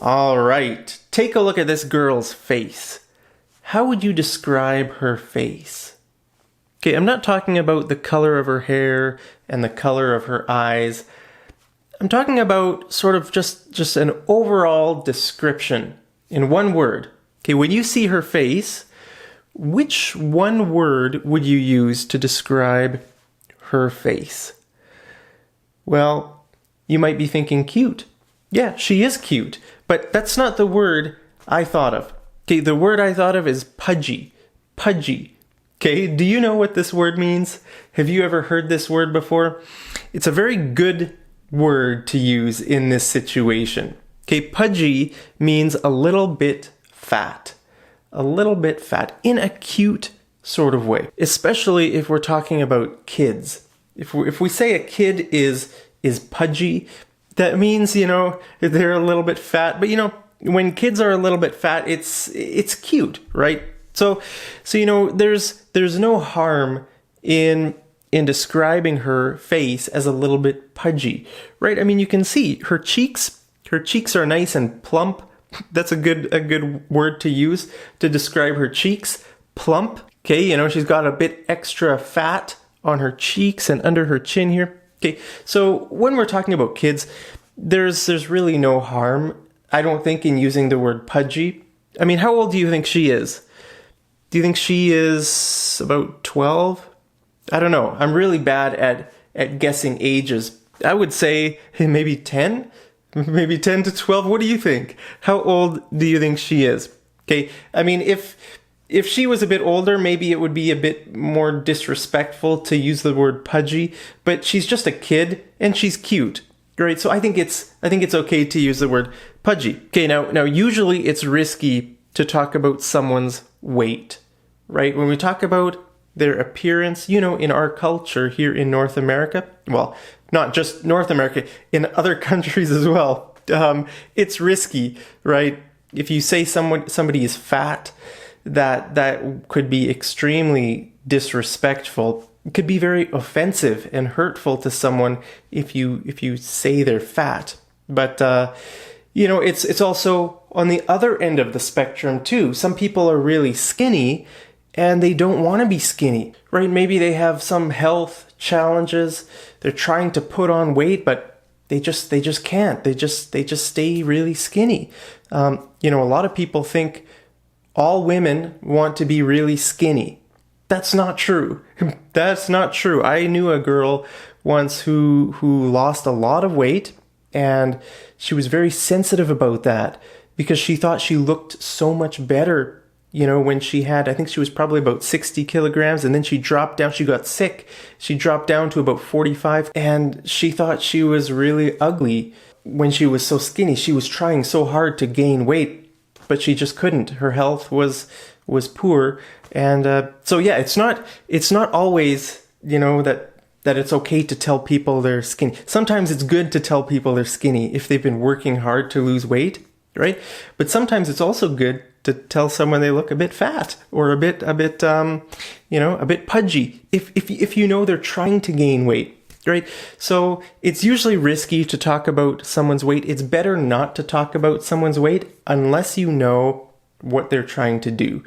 All right, take a look at this girl's face. How would you describe her face? Okay, I'm not talking about the color of her hair and the color of her eyes. I'm talking about sort of just an overall description in one word. Okay, when you see her face, which one word would you use to describe her face? Well, you might be thinking cute. Yeah, she is cute, but that's not the word I thought of. Okay, the word I thought of is pudgy. Pudgy. Okay, do you know what this word means? Have you ever heard this word before? It's a very good word to use in this situation. Okay, pudgy means a little bit fat. A little bit fat in a cute sort of way, especially if we're talking about kids. If we say a kid is pudgy, that means, they're a little bit fat, but when kids are a little bit fat, it's cute, right? So there's no harm in describing her face as a little bit pudgy, right? I mean, you can see her cheeks are nice and plump. That's a good word to use to describe her cheeks. Plump. Okay, she's got a bit extra fat on her cheeks and under her chin here. Okay, so when we're talking about kids, there's really no harm, I don't think, in using the word pudgy. I mean, how old do you think she is? Do you think she is about 12? I don't know. I'm really bad at guessing ages. I would say maybe 10? Maybe 10 to 12? What do you think? How old do you think she is? Okay, I mean, if she was a bit older, maybe it would be a bit more disrespectful to use the word pudgy, but she's just a kid and she's cute, right? So I think it's okay to use the word pudgy. Okay, now usually it's risky to talk about someone's weight, right? When we talk about their appearance, in our culture here in North America, well, not just North America, in other countries as well, it's risky, right? If you say somebody is fat, that could be extremely disrespectful. It could be very offensive and hurtful to someone if you say they're fat. But it's also on the other end of the spectrum too. Some people are really skinny and they don't want to be skinny, right? Maybe they have some health challenges. They're trying to put on weight, but they just can't. They just stay really skinny. A lot of people think all women want to be really skinny. That's not true. That's not true. I knew a girl once who lost a lot of weight, and she was very sensitive about that because she thought she looked so much better, when she had, I think she was probably about 60 kilograms, and then she dropped down, she got sick. She dropped down to about 45, and she thought she was really ugly when she was so skinny. She was trying so hard to gain weight, but she just couldn't. Her health was poor, and so yeah, it's not always that it's okay to tell people they're skinny. Sometimes it's good to tell people they're skinny if they've been working hard to lose weight, right? But sometimes it's also good to tell someone they look a bit fat or a bit pudgy if they're trying to gain weight. Right? So it's usually risky to talk about someone's weight. It's better not to talk about someone's weight unless you know what they're trying to do,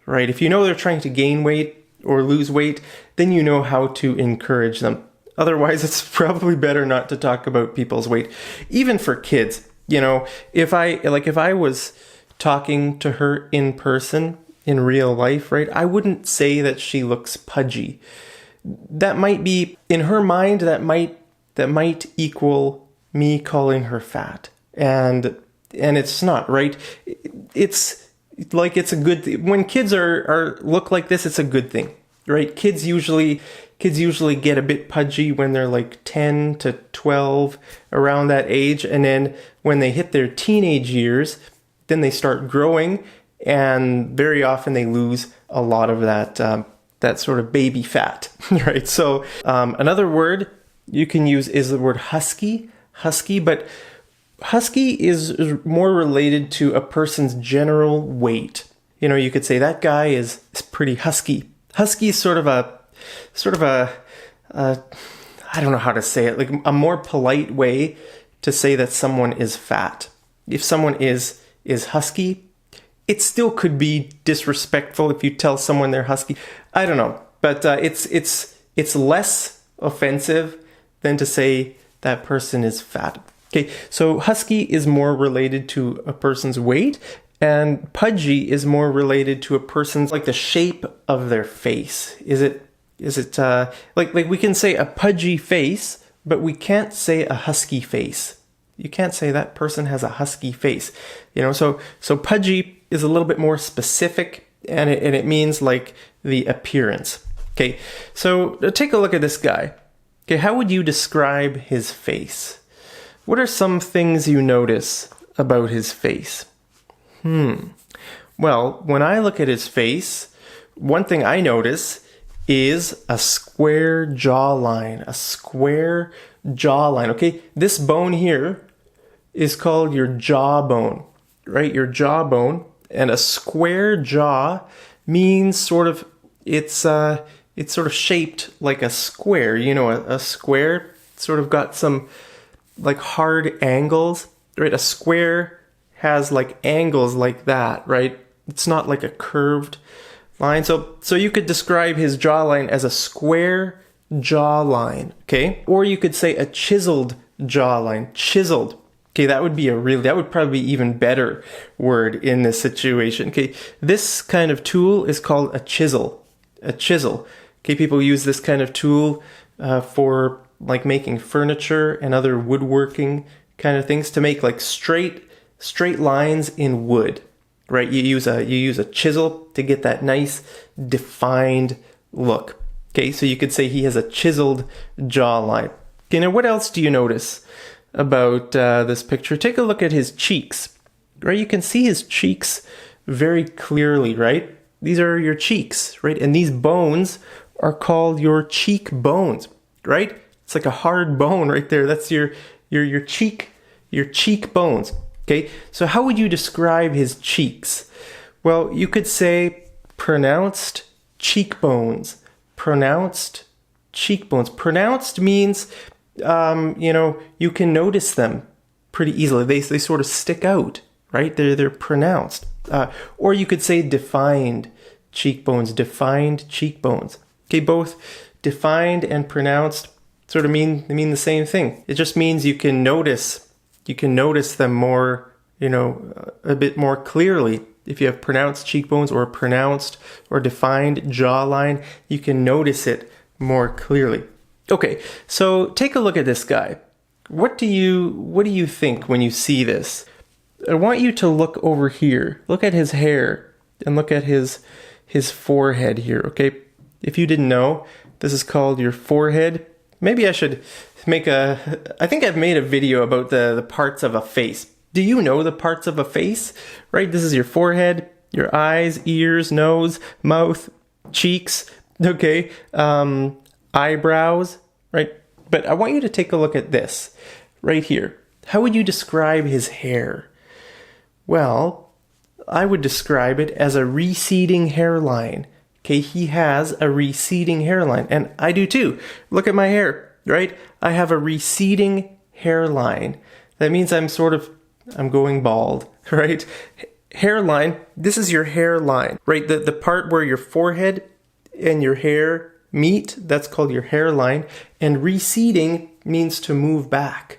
right? If you know they're trying to gain weight or lose weight, then you know how to encourage them. Otherwise, it's probably better not to talk about people's weight. Even for kids, if I was talking to her in person in real life, right, I wouldn't say that she looks pudgy. That might be, in her mind, that might equal me calling her fat. And it's not, right? It's a good thing. When kids are look like this, it's a good thing, right? Kids usually get a bit pudgy when they're like 10 to 12, around that age. And then when they hit their teenage years, then they start growing, and very often they lose a lot of that sort of baby fat, right? So another word you can use is the word husky, but husky is more related to a person's general weight. You could say that guy is pretty husky. Husky is sort of a I don't know how to say it, like a more polite way to say that someone is fat. if someone is husky, it still could be disrespectful if you tell someone they're husky. I don't know, but it's less offensive than to say that person is fat. Okay, so husky is more related to a person's weight, and pudgy is more related to a person's, like, the shape of their face. Is it like we can say a pudgy face, but we can't say a husky face. You can't say that person has a husky face. So pudgy is a little bit more specific, and it means like the appearance. Okay, so take a look at this guy. Okay, how would you describe his face? What are some things you notice about his face? Well, when I look at his face, one thing I notice is a square jawline. A square jawline. Okay, this bone here is called your jawbone, right? Your jawbone. And a square jaw means it's sort of shaped like a square. A square sort of got some like hard angles, right? A square has like angles like that, right? It's not like a curved line. So you could describe his jawline as a square jawline, okay? Or you could say a chiseled jawline, chiseled. Okay, that would probably be even better word in this situation. Okay, this kind of tool is called a chisel. A chisel. Okay, people use this kind of tool for like making furniture and other woodworking kind of things, to make like straight lines in wood. Right? You use a chisel to get that nice defined look. Okay, so you could say he has a chiseled jawline. Okay, now what else do you notice about this picture? Take a look at his cheeks, right? You can see his cheeks very clearly, right? These are your cheeks, right? And these bones are called your cheekbones, right? It's like a hard bone right there. That's your cheekbones. Okay, so how would you describe his cheeks? Well, you could say pronounced cheekbones. Pronounced cheekbones. Pronounced means you can notice them pretty easily. They sort of stick out, right? They're pronounced. Or you could say defined cheekbones. Defined cheekbones. Okay, both defined and pronounced sort of mean the same thing. It just means you can notice them more, a bit more clearly. If you have pronounced cheekbones or pronounced or defined jawline, you can notice it more clearly. Okay, so take a look at this guy. What do you think when you see this? I want you to look over here. Look at his hair and look at his forehead here, okay? If you didn't know, this is called your forehead. Maybe I should I think I've made a video about the parts of a face. Do you know the parts of a face? Right? This is your forehead, your eyes, ears, nose, mouth, cheeks, okay? Eyebrows, right? But I want you to take a look at this right here. How would you describe his hair? Well, I would describe it as a receding hairline. Okay, he has a receding hairline, and I do too. Look at my hair, right? I have a receding hairline. That means I'm going bald, right? Hairline, this is your hairline, right? The part where your forehead and your hair meet, that's called your hairline. And receding means to move back,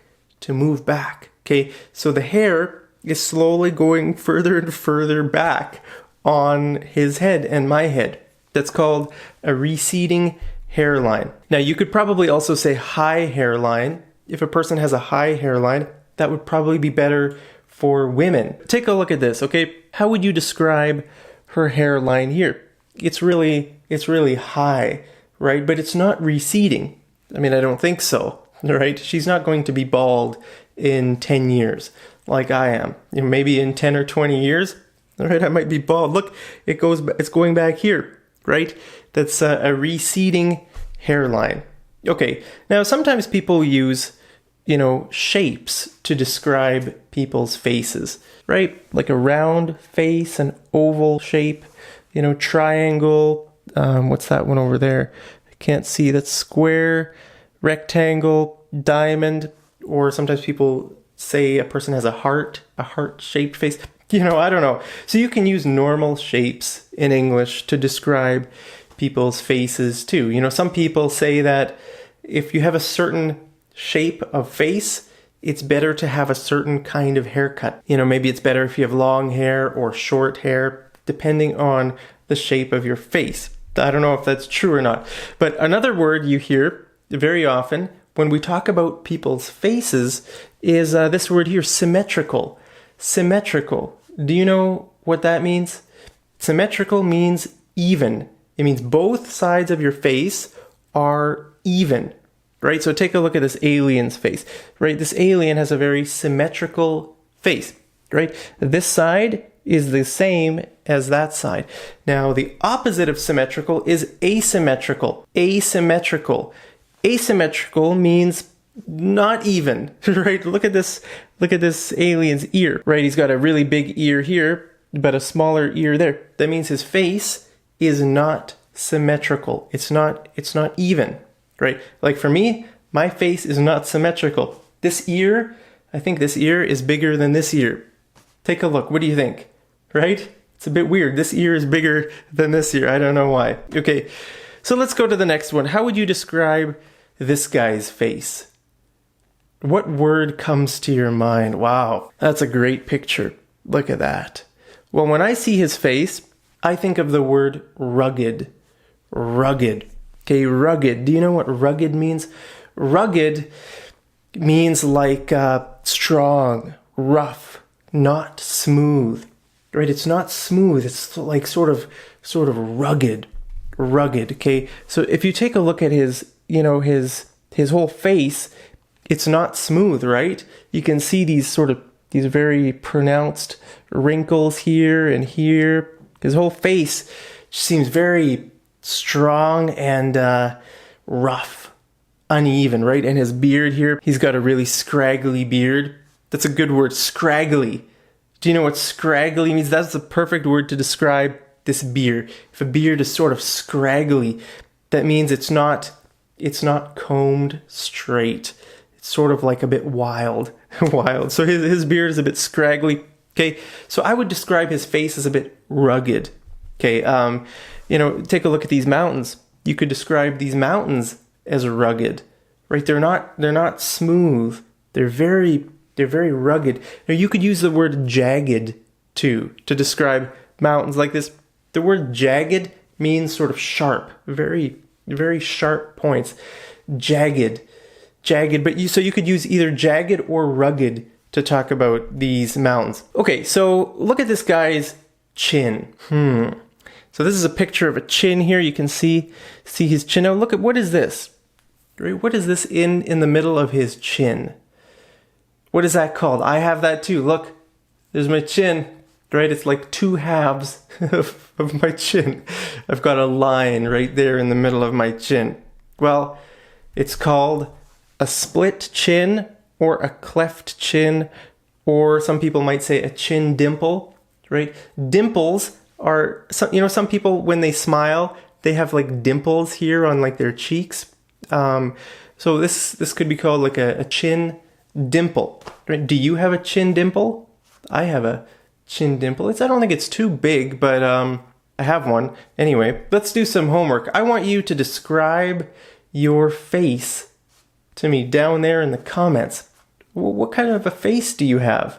okay? So the hair is slowly going further and further back on his head and my head. That's called a receding hairline. Now, you could probably also say high hairline. If a person has a high hairline, that would probably be better for women. Take a look at this, okay? How would you describe her hairline here? It's really high, right? But it's not receding. I mean, I don't think so, right? She's not going to be bald in 10 years like I am. Maybe in 10 or 20 years, all right, I might be bald. Look, it's going back here. Right? That's a receding hairline. Okay, now sometimes people use, shapes to describe people's faces, right? Like a round face, an oval shape, triangle. What's that one over there? I can't see. That's square, rectangle, diamond, or sometimes people say a person has a heart-shaped face. I don't know. So you can use normal shapes in English to describe people's faces too. Some people say that if you have a certain shape of face, it's better to have a certain kind of haircut. Maybe it's better if you have long hair or short hair, depending on the shape of your face. I don't know if that's true or not. But another word you hear very often when we talk about people's faces is this word here, symmetrical. Symmetrical. Do you know what that means? Symmetrical means even. It means both sides of your face are even, right? So take a look at this alien's face, right? This alien has a very symmetrical face, right? This side is the same as that side. Now, the opposite of symmetrical is asymmetrical. Asymmetrical. Asymmetrical means not even, right? Look at this alien's ear, right? He's got a really big ear here, but a smaller ear there. That means his face is not symmetrical. It's not even, right? Like for me, my face is not symmetrical. This ear, I think this ear is bigger than this ear. Take a look. What do you think? Right? It's a bit weird. This ear is bigger than this ear. I don't know why. Okay, so let's go to the next one. How would you describe this guy's face? What word comes to your mind? Wow, that's a great picture. Look at that. Well, when I see his face, I think of the word rugged. Rugged. Okay, rugged. Do you know what rugged means? Rugged means like strong, rough, not smooth. Right? It's not smooth. It's like sort of rugged. Rugged. Okay. So if you take a look at his whole face, it's not smooth, right? You can see these very pronounced wrinkles here and here. His whole face seems very strong and rough, uneven, right? And his beard here, he's got a really scraggly beard. That's a good word, scraggly. Do you know what scraggly means? That's the perfect word to describe this beard. If a beard is sort of scraggly, that means it's not combed straight. It's sort of like a bit wild. Wild. So his beard is a bit scraggly. Okay, so I would describe his face as a bit rugged. Okay, take a look at these mountains. You could describe these mountains as rugged, right? They're not smooth. They're very rugged. Now you could use the word jagged too to describe mountains like this. The word jagged means sort of sharp, very, very sharp points. Jagged. But you could use either jagged or rugged to talk about these mountains. Okay, so look at this guy's chin. So this is a picture of a chin here. You can see his chin. Now look at, what is this? Right? What is this in the middle of his chin? What is that called? I have that too. Look, there's my chin, right? It's like two halves of my chin. I've got a line right there in the middle of my chin. Well, it's called a split chin or a cleft chin, or some people might say a chin dimple, right? Dimples are, some people, when they smile, they have like dimples here on like their cheeks. So this could be called like a chin dimple. Right? Do you have a chin dimple? I have a chin dimple. I don't think it's too big, but I have one. Anyway, let's do some homework. I want you to describe your face to me down there in the comments. What kind of a face do you have?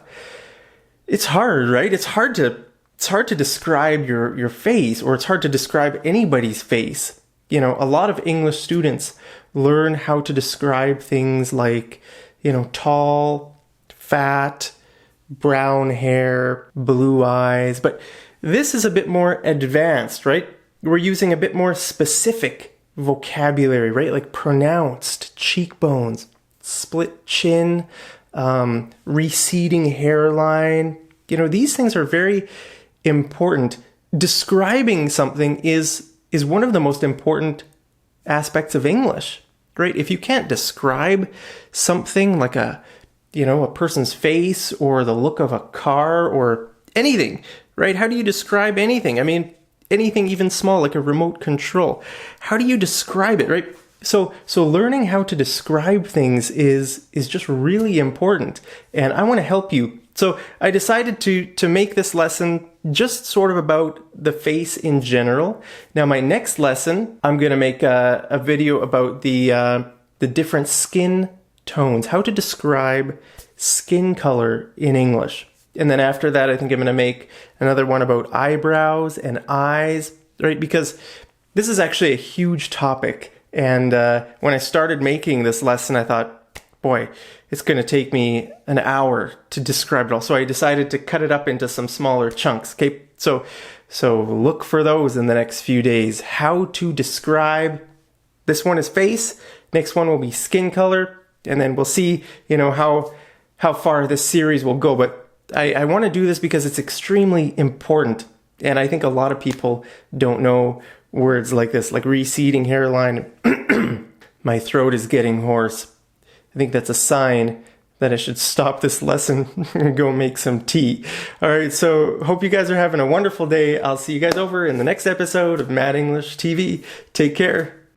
It's hard, right? It's hard to describe your face, or it's hard to describe anybody's face. A lot of English students learn how to describe things like, tall, fat, brown hair, blue eyes. But this is a bit more advanced, right? We're using a bit more specific vocabulary, right? Like pronounced cheekbones, split chin, receding hairline. These things are very important. Describing something is one of the most important aspects of English, right? If you can't describe something like a person's face or the look of a car or anything, right? How do you describe anything? I mean, anything even small, like a remote control. How do you describe it, right? So learning how to describe things is just really important, and I want to help you. So I decided to make this lesson just sort of about the face in general. Now my next lesson, I'm going to make a video about the different skin tones, how to describe skin color in English. And then after that, I think I'm going to make another one about eyebrows and eyes, right? Because this is actually a huge topic. And when I started making this lesson, I thought, boy, it's going to take me an hour to describe it all. So I decided to cut it up into some smaller chunks. Okay, so look for those in the next few days. How to describe. This one is face. Next one will be skin color. And then we'll see, how far this series will go. But I want to do this because it's extremely important. And I think a lot of people don't know words like this, like receding hairline. My throat is getting hoarse. I think that's a sign that I should stop this lesson and go make some tea. All right, so hope you guys are having a wonderful day. I'll see you guys over in the next episode of Mad English TV. Take care.